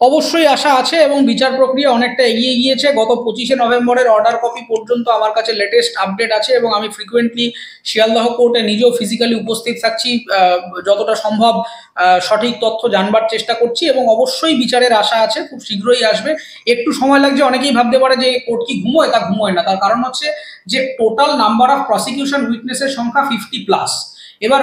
অবশ্যই আশা আছে এবং বিচার প্রক্রিয়া অনেকটা এগিয়ে গিয়েছে। গত 25শে নভেম্বরের অর্ডার কপি পর্যন্ত আমার কাছে লেটেস্ট আপডেট আছে এবং আমি ফ্রিকুয়েন্টলি শিয়ালদহ কোর্টে নিজেও ফিজিক্যালি উপস্থিত থাকছি, যতটা সম্ভব সঠিক তথ্য জানবার চেষ্টা করছি এবং অবশ্যই বিচারের আশা আছে, খুব শীঘ্রই আসবে। একটু সময় লাগছে, অনেকেই ভাবতে পারে যে কোর্ট কি ঘুমোয়, তা ঘুমোয় না। তার কারণ হচ্ছে যে টোটাল নাম্বার অফ প্রসিকিউশন উইটনেসের সংখ্যা 50+। এবার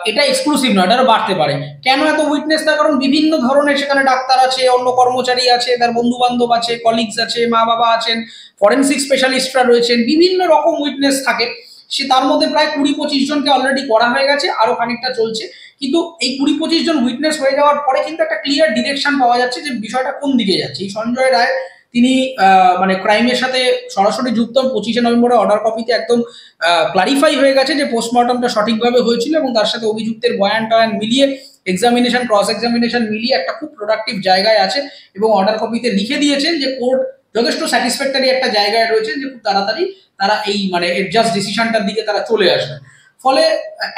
এটা এক্সক্লুসিভ নয়, এটারও বাড়তে পারে। কেন এত উইটনেস? তার কারণ বিভিন্ন ধরনের, সেখানে ডাক্তার আছে, অন্য কর্মচারী আছে, তার বন্ধু বান্ধব আছে, কলিগস আছে, মা বাবা আছেন, ফরেন্সিক স্পেশালিস্টরা রয়েছেন, বিভিন্ন রকম উইটনেস থাকে। সে তার মধ্যে প্রায় 20-25 জনকে অলরেডি করা হয়ে গেছে, আরো খানিকটা চলছে। কিন্তু এই 20-25 জন উইটনেস হয়ে যাওয়ার পরে কিন্তু একটা ক্লিয়ার ডিরেকশন পাওয়া যাচ্ছে যে বিষয়টা কোন দিকে যাচ্ছে। এই সঞ্জয় রায়, তিনি মানে ক্রাইমের সাথে সরাসরি যুক্ত। 25শে নভেম্বরের অর্ডার কপিতে একদম ক্লারিফাই হয়ে গেছে যে পোস্টমর্টমটা সঠিকভাবে হয়েছিল এবং তার সাথে অভিযুক্তের বয়ান টয়ান মিলিয়ে, এক্সামিনেশন, ক্রস এক্সামিনেশন মিলিয়ে একটা খুব প্রোডাক্টিভ জায়গায় আছে এবং অর্ডার কপিতে লিখে দিয়েছেন যে কোর্ট যথেষ্ট স্যাটিসফ্যাক্টরি একটা জায়গায় রয়েছে, যে খুব তাড়াতাড়ি তারা এই মানে জাস্ট ডিসিশনটার দিকে তারা চলে আসবে। ফলে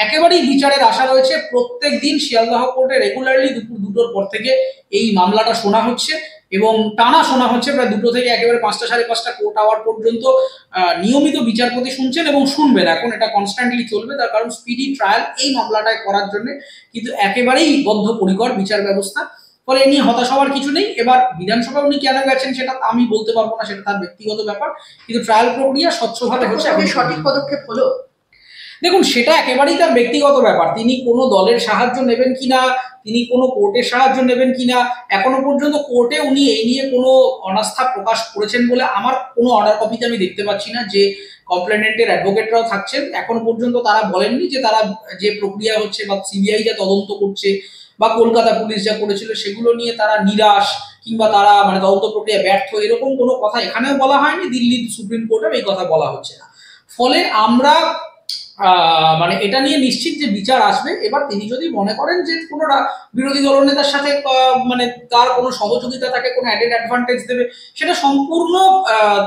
একেবারেই বিচারের আশা রয়েছে। প্রত্যেক দিন শিয়ালদহ কোর্টে রেগুলারলি দুপুর 2টোর পর থেকে এই মামলাটা শোনা হচ্ছে এবং টানা শোনা হচ্ছে প্রায় 2টো থেকে একেবারে 5টা, 5:30 কোর্ট আওয়ার পর্যন্ত নিয়মিত বিচারপতি শুনছেন এবং শুনবেন। এখন এটা কনস্ট্যান্টলি চলবে, তার কারণ স্পিডি ট্রায়াল এই মামলাটায় করার জন্য কিন্তু একেবারেই বদ্ধপরিকর বিচার ব্যবস্থা। ফলে এ নিয়ে হতাশ হওয়ার কিছু নেই। এবার বিধানসভা উনি কেন গেছেন সেটা আমি বলতে পারবো না, সেটা তার ব্যক্তিগত ব্যাপার, কিন্তু ট্রায়াল প্রক্রিয়া স্বচ্ছভাবে হচ্ছে। সঠিক পদক্ষেপ হলো? দেখুন, সেটা একেবারেই তার ব্যক্তিগত ব্যাপার। তিনি কোনো দলের সাহায্য নেবেন কিনা, তিনি কোনো কোর্টের সাহায্য নেবেন কিনা, এখনো পর্যন্ত কোর্টে উনি এই নিয়ে কোনো অনাস্থা প্রকাশ করেছেন বলে আমার কোনো অর্ডার কপিতে আমি দেখতে পাচ্ছি না। যে কমপ্লেনেন্টের অ্যাডভোকেটরাও থাকছেন, এখনো পর্যন্ত তারা বলেননি যে তারা যে প্রক্রিয়া হচ্ছে বা সিবিআই যা তদন্ত করছে বা কলকাতা পুলিশ যা করেছিল সেগুলো নিয়ে তারা নিরাশ কিংবা তারা মানে তদন্ত প্রক্রিয়া ব্যর্থ, এরকম কোনো কথা এখানেও বলা হয়নি, দিল্লির সুপ্রিম কোর্টেও এই কথা বলা হচ্ছে না। ফলে আমরা মানে এটা নিয়ে নিশ্চিত যে বিচার আসবে। এবার তিনি যদি মনে করেন যে কোনো বিরোধী দলনেতার সাথে মানে তার কোনো সহযোগিতা, তাকে কোনো অ্যাডেড অ্যাডভান্টেজ দেবে, সেটা সম্পূর্ণ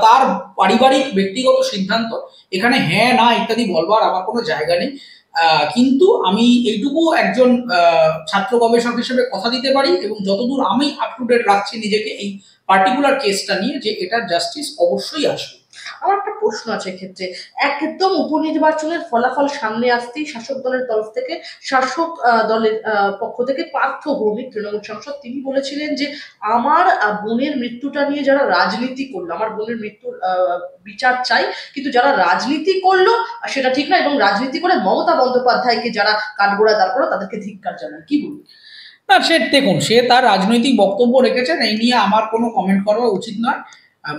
তার পারিবারিক ব্যক্তিগত সিদ্ধান্ত। এখানে হ্যাঁ না ইত্যাদি বলবার আমার কোনো জায়গা নেই। কিন্তু আমি এইটুকু একজন ছাত্র গবেষক হিসেবে কথা দিতে পারি এবং যতদূর আমি আপ টু ডেট রাখছি নিজেকে এই পার্টিকুলার কেসটা নিয়ে, যে এটার জাস্টিস অবশ্যই আসবে। আমার একটা প্রশ্ন আছে ক্ষেত্রে, একদম উপনির্বাচনের ফলাফল সামনে আসতেই শাসক দলের তরফ থেকে, শাসক দলের পক্ষ থেকে পার্থ ভৌমিক তৃণমূল সাংসদ, তিনি বলেছিলেন যে আমার বোনের মৃত্যুটা নিয়ে যারা রাজনীতি করলো, আমার বোনের মৃত্যুর বিচার চাই, কিন্তু যারা রাজনীতি করলো সেটা ঠিক না, এবং রাজনীতি করে মমতা বন্দ্যোপাধ্যায়কে যারা কাঠগোড়া দাঁড় করলো তাদেরকে ধিক্কার জানান। কি বলুন? না, সে দেখুন, সে তার রাজনৈতিক বক্তব্য রেখেছেন, এই নিয়ে আমার কোনো কমেন্ট করা উচিত নয়।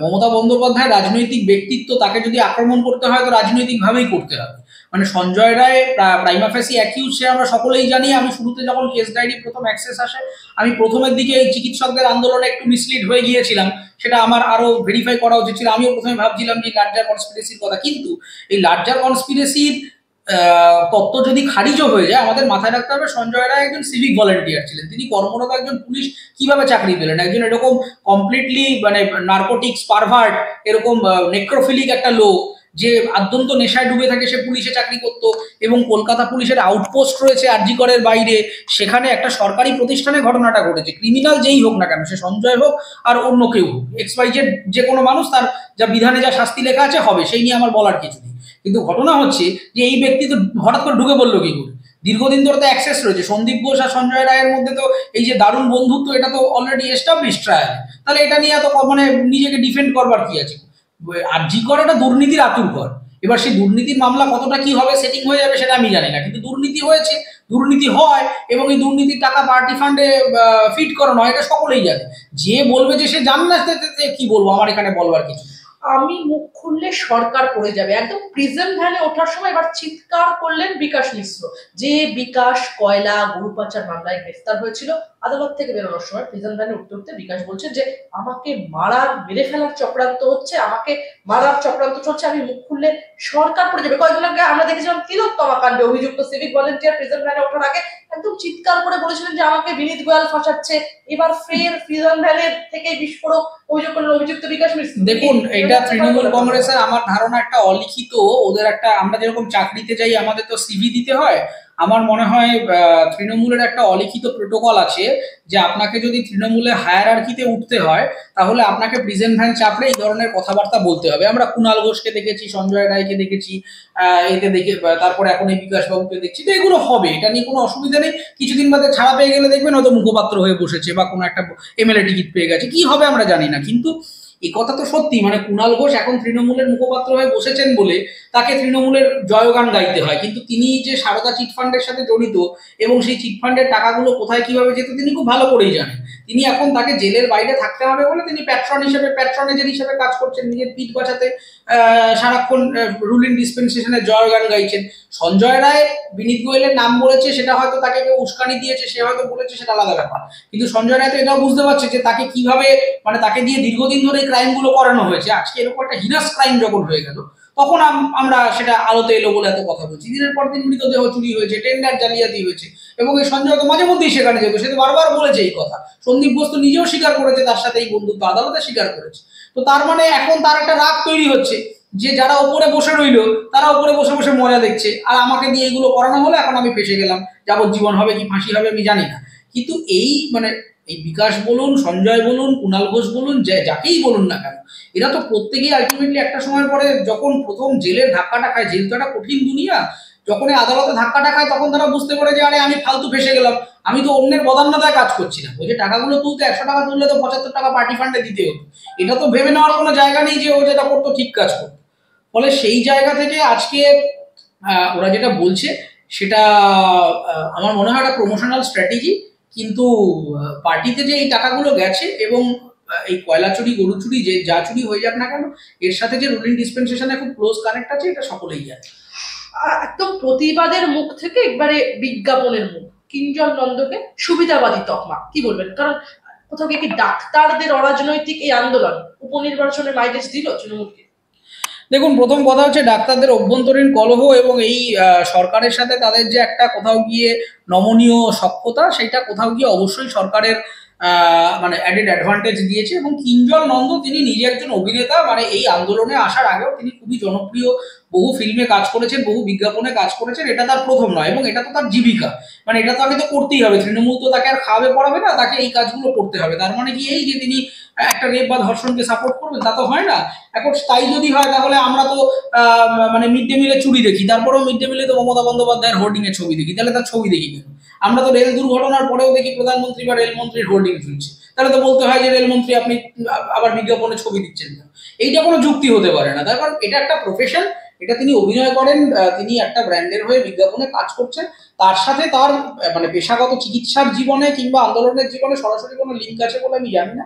মমতা বন্দ্যোপাধ্যায় রাজনৈতিক ব্যক্তিত্ব, তাকে যদি আক্রমণ করতে হয় তো রাজনৈতিক ভাবেই করতে হবে। মানে সঞ্জয় রায় প্রাইমা ফেসি অ্যাকিউজ, সে আমরা সকলেই জানি। আমি শুরুতে যখন কেস ডায়েরি প্রথম অ্যাক্সেস আসে, আমি প্রথমের দিকে এই চিকিৎসকদের আন্দোলনে একটু মিসলিড হয়ে গিয়েছিলাম, সেটা আমার আরো ভেরিফাই করা উচিত ছিল। আমিও প্রথমে ভাবছিলাম যে লার্জার কনস্পিরেসির কথা, কিন্তু এই লার্জার কনস্পিরেসির তত্ত্ব যদি খারিজও হয়ে যায়, আমাদের মাথায় রাখতে হবে সঞ্জয় রায় একজন সিভিক ভলেন্টিয়ার ছিলেন। তিনি কর্মরত একজন পুলিশ কিভাবে চাকরি পেলেন? একজন এরকম কমপ্লিটলি মানে নার্কোটিক্স পারভার্ট, এরকম নেক্রোফিলিক একটা লোক, যে আদ্যন্ত নেশায় ডুবে থাকে, সে পুলিশে চাকরি করতো এবং কলকাতা পুলিশের আউটপোস্ট রয়েছে আরজি করের বাইরে, সেখানে একটা সরকারি প্রতিষ্ঠানে ঘটনাটা ঘটেছে। ক্রিমিনাল যেই হোক না কেন, সে সঞ্জয় হোক আর অন্য কেউ হোক, XYZ যে কোনো মানুষ, তার যা বিধানে যা শাস্তি লেখা আছে হবে, সেই নিয়ে আমার বলার কিছু নেই। কিন্তু ঘটনা হচ্ছে যে এই ব্যক্তি তো হঠাৎ করে ঢুকে পড়লো কি করে? দীর্ঘদিন ধরে তো অ্যাক্সেস রয়েছে। সন্দীপ ঘোষ আর সঞ্জয় রায়ের মধ্যে তো এই যে দারুণ বন্ধুত্ব, এটা তো অলরেডি এস্টাবলিশ ট্রায়াল। তাহলে এটা নিয়ে এত মানে নিজেকে ডিফেন্ড করবার কি আছে? আরজি কর একটা দুর্নীতির আতুর ঘর। এবার সেই দুর্নীতির মামলা কতটা কি হবে, সেটিং হয়ে যাবে, সেটা আমি জানি না, কিন্তু দুর্নীতি হয়েছে, দুর্নীতি হয় এবং এই দুর্নীতির টাকা পার্টি ফান্ডে ফিট করানো হয়, এটা সকলেই জানে। যে বলবে যে সে জান না, কি বলবো, আমার এখানে বলবার কিছু। আমি মুখ খুললে সরকার পড়ে যাবে, একদম প্রিজন ভ্যানে ওঠার সময় এবার চিৎকার করলেন বিকাশ মিশ্র। যে বিকাশ কয়লা গরু পাচার মামলায় গ্রেফতার হয়েছিল, আদালত থেকে বেরোনোর সময় প্রিজন ভ্যানে উঠতে উঠতে বিকাশ বলছে যে আমাকে মেরে ফেলার চক্রান্ত হচ্ছে, আমাকে মারার চক্রান্ত চলছে, আমি মুখ খুললে সরকার পড়ে যাবে। কয়েকদিন আগে আমরা দেখেছিলাম তিলোত্তমা কাণ্ডে অভিযুক্ত সিভিক ভলেন্টিয়ার প্রিজন ভ্যানে ওঠার আগে একদম চিৎকার করে বলেছিলেন যে আমাকে বিনীত গোয়াল ফাঁসাচ্ছে। এবার ফের প্রিজন ভ্যানের থেকে বিস্ফোরক অভিযোগ করলেন অভিযুক্ত বিকাশ মিশ্র। দেখুন, এটা তৃণমূল কংগ্রেসের আমার ধারণা একটা অলিখিত, ওদের একটা, আমরা যেরকম চাকরিতে যাই আমাদের তো সিভি দিতে হয়, আমার মনে হয় তৃণমূলের একটা অলিখিত প্রোটোকল আছে যে আপনাকে যদি তৃণমূলে হায়ারার্কিতে উঠতে হয় তাহলে আপনাকে প্রিজন ভ্যান চাপলে এই ধরনের কথাবার্তা বলতে হবে। আমরা কুণাল ঘোষকে দেখেছি, সঞ্জয় রায়কে দেখেছি, এতে দেখে তারপরে এখন এই বিকাশ বাবুকে দেখছি, তো এগুলো হবে, এটা নিয়ে কোনো অসুবিধা নেই। কিছুদিন বাদে ছাড়া পেয়ে গেলে দেখবেন হয়তো মুখপাত্র হয়ে বসেছে বা কোনো একটা এমএলএ টিকিট পেয়ে গেছে, কি হবে আমরা জানি না। কিন্তু এই কথা তো সত্যি, মানে কুণাল ঘোষ এখন তৃণমূলের মুখপাত্র হয়ে বসেছেন বলে তাকে তৃণমূলের জয়গান গাইতে হয়, কিন্তু তিনি যে সারদা চিটফান্ডের সাথে জড়িত এবং সেই চিটফান্ডের টাকাগুলো কোথায় কিভাবে যেত তিনি খুব ভালো করেই জানেন। তিনি এখন তাকে জেলের বাইরে থাকতে হবে বলে তিনি প্যাট্রনেজের হিসেবে কাজ করছেন, নিজের পিঠ বাঁচাতে সারাক্ষণ রুলিং ডিসপেন্সেশনের জয়গান গাইছেন। সঞ্জয় রায় বিনীত গোয়েলের নাম বলেছে, সেটা হয়তো তাকে কেউ উস্কানি দিয়েছে, সে হয়তো বলেছে, সেটা আলাদা ব্যাপার। কিন্তু সঞ্জয় রায় তো এটাও বুঝতে পারছে যে তাকে কিভাবে, মানে তাকে দিয়ে দীর্ঘদিন ধরে এই ক্রাইম গুলো করানো হয়েছে, আজকে এরকম একটা হিনাস ক্রাইম যখন হয়ে গেল তখন আমরা সেটা আলোতে এলো বলে এত কথা বলছি। দিনের পর দিন মৃতদেহ চুরি হয়েছে, টেন্ডার জালিয়াতি হয়েছে, এবং এই সঞ্জয় তো মাঝে মধ্যেই সেখানে যেত, সে তো বারবার বলেছে এই কথা। সন্দীপ ঘোষ তো নিজেও স্বীকার করেছে, তার সাথে এই বন্ধুত্ব আদালতে স্বীকার করেছে। তো তার মানে এখন তার একটা রাগ তৈরি হচ্ছে যে যারা উপরে বসে রইল তারা উপরে বসে বসে মজা দেখছে, আর আমাকে দিয়ে এইগুলো করানো হলো, এখন আমি ফেসে গেলাম, যাবজ্জীবন হবে কি ফাঁসি হবে আমি জানি না। কিন্তু এই মানে এই বিকাশ বলুন, সঞ্জয় বলুন, কুণাল ঘোষ বলুন, যাকেই বলুন না কেন, এরা তো প্রত্যেকেই আলটিমেটলি একটা সময় পরে যখন প্রথম জেলের ধাক্কাটা খায়, জেল তো একটা কঠিন দুনিয়া, যখন এই আদালতে ধাক্কাটা খায় তখন তারা বুঝতে পারে যে আরে আমি ফালতু ফেসে গেলাম, আমি তো অন্যের বদান্যতায় কাজ করছি না। ওই যে টাকাগুলো তুলতে 100 টাকা তুললে তো 75 টাকা পার্টি ফান্ডে দিতে হতো, এটা তো ভেবে নেওয়ার কোনো জায়গা নেই যে ও যেটা করতো ঠিক কাজ করতো। ফলে সেই জায়গা থেকে আজকে ওরা যেটা বলছে সেটা আমার মনে হয় একটা প্রমোশনাল স্ট্র্যাটেজি। কিন্তু পার্টিতে যে এই টাকাগুলো গেছে এবং এই কয়লা চুরি, গরু চুরি, যে যা চুরি হয়ে যাক না কেন, এর সাথে যে রুলিং ডিসপেন্সেশনে খুব ক্লোজ কানেক্ট আছে এটা সকলেই জানে। একদম প্রতিবাদের মুখ থেকে একবারে বিজ্ঞাপনের মুখ, কিঞ্জল নন্দকে সুবিধাবাদী তকমা, কি বলবেন? কারণ কোথাও কি ডাক্তারদের অরাজনৈতিক এই আন্দোলন উপনির্বাচনে মাইলেজ দিল তৃণমূলকে? দেখুন, প্রথম কথা হচ্ছে ডাক্তারদের অভ্যন্তরীণ কলহ এবং এই সরকারের সাথে তাদের যে একটা কোথাও গিয়ে নমনীয় সখ্যতা, সেটা কোথাও গিয়ে অবশ্যই সরকারের মানে অ্যাডেড অ্যাডভান্টেজ দিয়েছে। এবং কিঞ্জল নন্দ তিনি নিজে একজন অভিনেতা, মানে এই আন্দোলনে আসার আগেও তিনি খুবই জনপ্রিয়, বহু ফিল্মে কাজ করেছেন, বহু বিজ্ঞাপনে কাজ করেছেন, এটা তার প্রথম নয় এবং এটা তো তার জীবিকা, মানে এটা তাকে তো করতেই হবে, তৃণমূল তো তাকে আর খাওয়াবে পড়াবে না, তাকে এই কাজগুলো করতে হবে। তার মানে কি এই যে তিনি একটা রেপ বা ধর্ষণকে সাপোর্ট করবেন? তা তো হয় না। এখন তাই যদি হয় তাহলে আমরা তো মানে মিড ডে মিলে চুরি দেখি, তারপরেও মিড ডে মিলে তো মমতা বন্দ্যোপাধ্যায়ের হোর্ডিং এর ছবি দেখি, তাহলে তার ছবি দেখি কেন? আমরা তো রেল দুর্ঘটনার পরেও দেখি প্রধানমন্ত্রী বা রেলমন্ত্রীর হোর্ডিং ঝুলছে, তাহলে তো বলতে হয় যে রেলমন্ত্রী আপনি আবার বিজ্ঞাপনে ছবি দিচ্ছেন না। এইটা কোনো যুক্তি হতে পারে না। তার কারণ এটা একটা প্রফেশন, এটা তিনি অভিনয় করেন, তিনি একটা ব্র্যান্ডের হয়ে বিজ্ঞাপনে কাজ করছেন, তার সাথে তার মানে পেশাগত চিকিৎসার জীবনে কিংবা আন্দোলনের জীবনে সরাসরি কোনো লিঙ্ক আছে বলে আমি জানি না,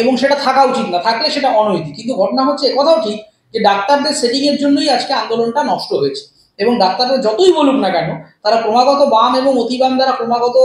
এবং সেটা থাকা উচিত না, থাকলে সেটা অনৈতিক। কিন্তু ঘটনা হচ্ছে একথাও ঠিক যে ডাক্তারদের সেটিং এর জন্যই আজকে আন্দোলনটা নষ্ট হয়েছে, এবং ডাক্তাররা যতই বলুক না কেন তারা ক্রমাগত বাম এবং অতিবাম দ্বারা ক্রমাগত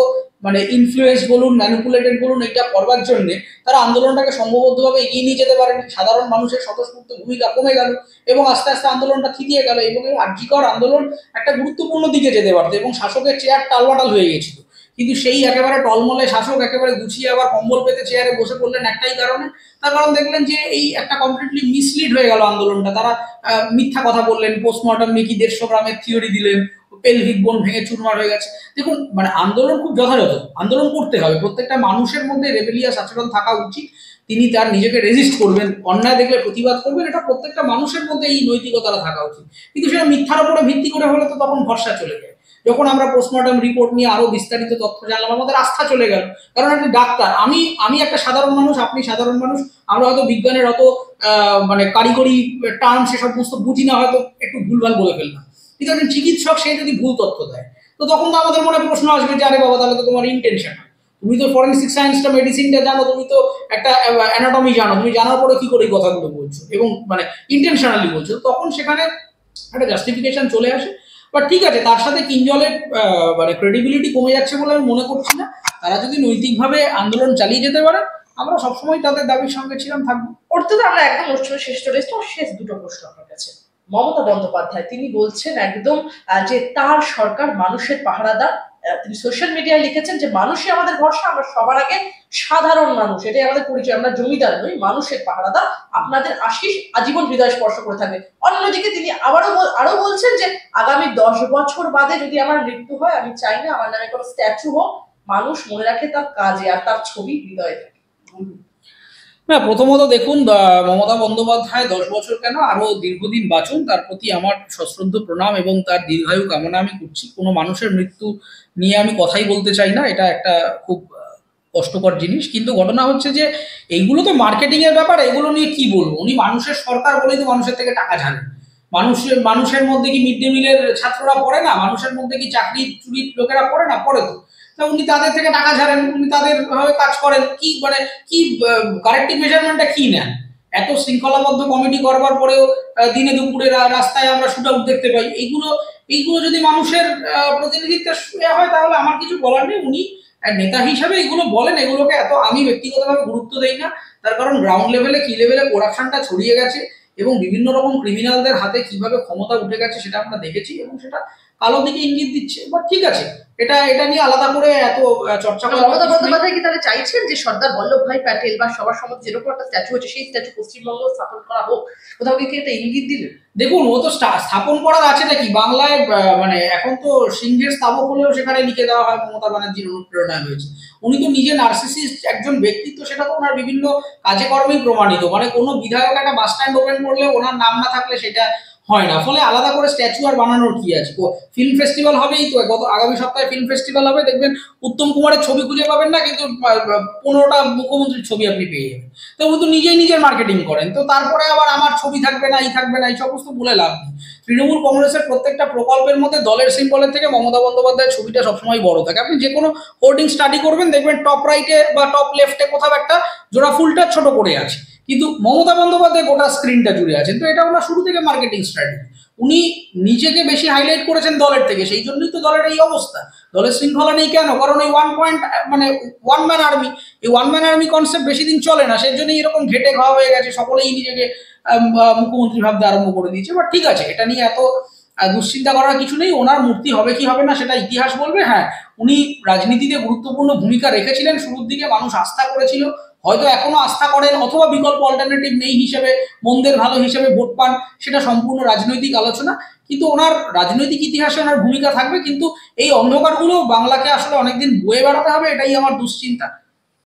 মানে ইনফ্লুয়েন্স বলুন, ম্যানিপুলেটেড বলুন, এটা করবার জন্য তারা আন্দোলনটাকে সম্ভবতভাবে এগিয়ে নিয়ে যেতে পারেনি। সাধারণ মানুষের স্বতঃস্ফূর্ত ভূমিকা কমে গেল এবং আস্তে আস্তে আন্দোলনটা থিতিয়ে গেল, এবং এই আর্যিকর আন্দোলন একটা গুরুত্বপূর্ণ দিকে যেতে পারতো এবং শাসকের চেয়ার টালবাটাল হয়ে গেছিল। কিন্তু সেই একেবারে টলমলে শাসক একেবারে গুছিয়ে আবার কম্বল পেতে চেয়ারে বসে পড়লেন একটাই কারণে, তার কারণ দেখলেন যে এই একটা কমপ্লিটলি মিসলিড হয়ে গেল আন্দোলনটা। তারা মিথ্যা কথা বললেন, পোস্টমর্টম নিয়ে কি 150 গ্রামের থিওরি দিলেন, পেলভিক বোন ভেঙে চুরমার হয়ে গেছে। দেখুন, মানে আন্দোলন খুব যথাযথ, আন্দোলন করতে হবে, প্রত্যেকটা মানুষের মধ্যে রেবেলিয়াস আচরণ থাকা উচিত, তিনি তার নিজেকে রেজিস্ট করবেন, অন্যায় দেখলে প্রতিবাদ করবেন, এটা প্রত্যেকটা মানুষের মধ্যে এই নৈতিকতাটা থাকা উচিত। কিন্তু সেটা মিথ্যার উপরে ভিত্তি করে হলে তো তখন ভরসা চলে যায়। যখন আমরা পোস্টমর্টম রিপোর্ট নিয়ে আরো বিস্তারিত তথ্য জানলাম আমাদের আস্থা চলে গেল, কারণ একটা ডাক্তার, আমি একটা সাধারণ মানুষ, আপনি সাধারণ মানুষ, আমরা হয়তো বিজ্ঞানের অত মানে কারিগরি টার্ম সে সমস্ত বুঝি না, হয়তো একটু ভুলভাল বলে ফেললাম। কিন্তু একজন চিকিৎসক সে যদি ভুল তথ্য দেয় তো তখন তো আমাদের মনে প্রশ্ন আসবে যে আরে বাবা, তাহলে তো তোমার ইন্টেনশন, তুমি তো ফরেন্সিক সায়েন্সটা, মেডিসিনটা জানো, তুমি তো একটা অ্যানাটমি জানো, তুমি জানার পরে কি করে এই কথাগুলো বলছো এবং মানে ইন্টেনশনালি বলছো, তখন সেখানে একটা জাস্টিফিকেশন চলে আসে। বাট ঠিক আছে, তার সাথে কিঞ্জলের মানে ক্রেডিবিলিটি কমে যাচ্ছে বলে আমি মনে করছি না। তারা যদি নৈতিকভাবে আন্দোলন চালিয়ে যেতে পারে, আমরা সবসময় তাদের দাবির সঙ্গে ছিলাম, থাকবো। অর্থাৎ আমরা একদম অনুষ্ঠানের শেষ চলে এসেছি, শেষ দুটো প্রশ্ন আপনার কাছে। মমতা বন্দ্যোপাধ্যায় তিনি বলছেন একদম যে তার সরকার মানুষের পাহারাদার। তিনি সোশ্যাল মিডিয়ায় লিখেছেন যে মানুষই আমাদের ভরসা, আমরা সবার আগে সাধারণ মানুষ, এটাই আমাদের পরিচয়, আমরা জমিদার নই, মানুষের পাহারাদার, আপনাদের আশিস আজীবন হৃদয় স্পর্শ করে থাকবে। অন্যদিকে তিনি আরো বলছেন যে আগামী 10 বছর বাদে যদি আমার মৃত্যু হয়, আমি চাই না আমার নামে কোনো স্ট্যাচু হোক, মানুষ মনে রাখে তার কাজে আর তার ছবি হৃদয়ে থাকে। না, প্রথমত দেখুন, মমতা বন্দ্যোপাধ্যায় 10 বছর কেন, আরো দীর্ঘদিন বাঁচুন, তার প্রতি আমার সশ্রদ্ধ প্রণাম এবং তার দীর্ঘায়ু কামনা আমি করছি। কোনো মানুষের মৃত্যু নিয়ে আমি কথাই বলতে চাই না, এটা একটা খুব কষ্টকর জিনিস। কিন্তু ঘটনা হচ্ছে যে এইগুলো তো মার্কেটিং এর ব্যাপার, এগুলো নিয়ে কি বলবো। উনি মানুষের সরকার বলেই তো মানুষের থেকে টাকা ঝাড়েন। মানুষের মধ্যে কি মিড ডে মিলের ছাত্ররা পড়ে না? মানুষের মধ্যে কি চাকরি চুরির লোকেরা পড়ে না? পড়ে তো। তা উনি তাদের থেকে টাকা ঝাড়েন, উনি তাদের ভাবে কাজ করেন। কি মানে কি কারেক্টিভ মেজারমেন্টটা কি নেন? এত শৃঙ্খলাবদ্ধ কমিটি করবার পরেও দিনে দুপুরে রাস্তায় আমরা শুট আউট দেখতে পাই। এইগুলো যদি মানুষের প্রতিনিধিত্বের হয় তাহলে আমার কিছু বলার নেই। উনি নেতা হিসাবে এগুলো বলেন, এগুলোকে এত আমি ব্যক্তিগতভাবে গুরুত্ব দেই না। তার কারণ গ্রাউন্ড লেভেলে কি লেভেলে করাপশনটা ছড়িয়ে গেছে এবং বিভিন্ন রকম ক্রিমিনালদের হাতে কিভাবে ক্ষমতা উঠে গেছে সেটা আমরা দেখেছি এবং সেটা কালো দিকে ইঙ্গিত দিচ্ছে। বাট ঠিক আছে, এটা নিয়ে আলাদা করে এত চর্চা করা। মমতা বন্দ্যোপাধ্যায় কি তাহলে চাইছেন যে সর্দার বল্লভভাই প্যাটেল বা সবার সম্মতি যেরকম একটা স্ট্যাচু হচ্ছে সেই স্ট্যাচু পশ্চিমবঙ্গ স্থাপন করা হোক? কোথাও কি একটা ইঙ্গিত দিলেন? দেখুন, ও তো স্থাপন করার আছে নাকি বাংলায়? মানে এখন তো সিংহের স্থাপক হলেও সেখানে লিখে দেওয়া হয় মমতা ব্যানার্জির অনুপ্রেরণায় হয়েছে। উনি তো নিজে নার্সিসিস্ট একজন ব্যক্তিত্ব, সেটা তো ওনার বিভিন্ন কাজে কর্মেই প্রমাণিত। মানে কোনো বিধায়ক একটা বাস স্ট্যান্ড ওপেন করলে ওনার নাম না থাকলে সেটা হয় না। ফলে আলাদা করে স্ট্যাচু আর বানানোর কি আছে? ফিল্ম ফেস্টিভ্যাল হবেই তো, আগামী সপ্তাহে ফিল্ম ফেস্টিভ্যাল হবে, দেখবেন উত্তম কুমারের ছবি খুঁজে পাবেন না, কিন্তু 15টা মুখ্যমন্ত্রীর ছবি আপনি পেয়ে যাবেন। তো উনি তো নিজেই নিজের মার্কেটিং করেন। তো তারপরে আবার আমার ছবি থাকবে না, এই থাকবে না, এই সমস্ত বলে লাভ নেই। তৃণমূল কংগ্রেসের প্রত্যেকটা প্রকল্পের মধ্যে দলের সিম্বলের থেকে মমতা বন্দ্যোপাধ্যায়ের ছবিটা সবসময় বড় থাকে। আপনি যে কোনো হোর্ডিং স্টাডি করবেন, দেখবেন টপ রাইটে বা টপ লেফটে কোথাও একটা জোড়া ফুলটা ছোট করে আছে, কিন্তু মমতা বন্দ্যোপাধ্যায় গোটা স্ক্রিনটা জুড়ে আছেন। তো এটা ওনার শুরু থেকে মার্কেটিং স্ট্র্যাটেজি। উনি নিজেকে বেশি হাইলাইট করেছেন দলের থেকে, সেই জন্যই তো দলের এই অবস্থা। দলের শৃঙ্খলা নেই কেন? কারণ এই ওয়ান ম্যান আর্মি, এই ওয়ান ম্যান আর্মি কনসেপ্ট বেশি দিন চলে না, সেই জন্যই এরকম ঘেটে খাওয়া হয়ে গেছে, সকলেই নিজেকে মুখ্যমন্ত্রী ভাবতে আরম্ভ করে দিয়েছে। বাট ঠিক আছে, এটা নিয়ে এত দুশ্চিন্তা করার কিছু নেই। ওনার মূর্তি হবে কি হবে না সেটা ইতিহাস বলবে। হ্যাঁ, উনি রাজনীতিতে গুরুত্বপূর্ণ ভূমিকা রেখেছিলেন, শুরুর দিকে মানুষ আস্থা করেছিল, হয়তো এখনো আস্থা করেন, অথবা বিকল্প অল্টারনেটিভ নেই হিসেবে, মন্দের ভালো হিসেবে ভোট পান, সেটা সম্পূর্ণ রাজনৈতিক আলোচনা। কিন্তু ওনার রাজনৈতিক ইতিহাসে ওনার ভূমিকা থাকবে, কিন্তু এই অন্ধকারগুলো বাংলাকে আসলে অনেকদিন বয়ে বেড়াতে হবে, এটাই আমার দুশ্চিন্তা।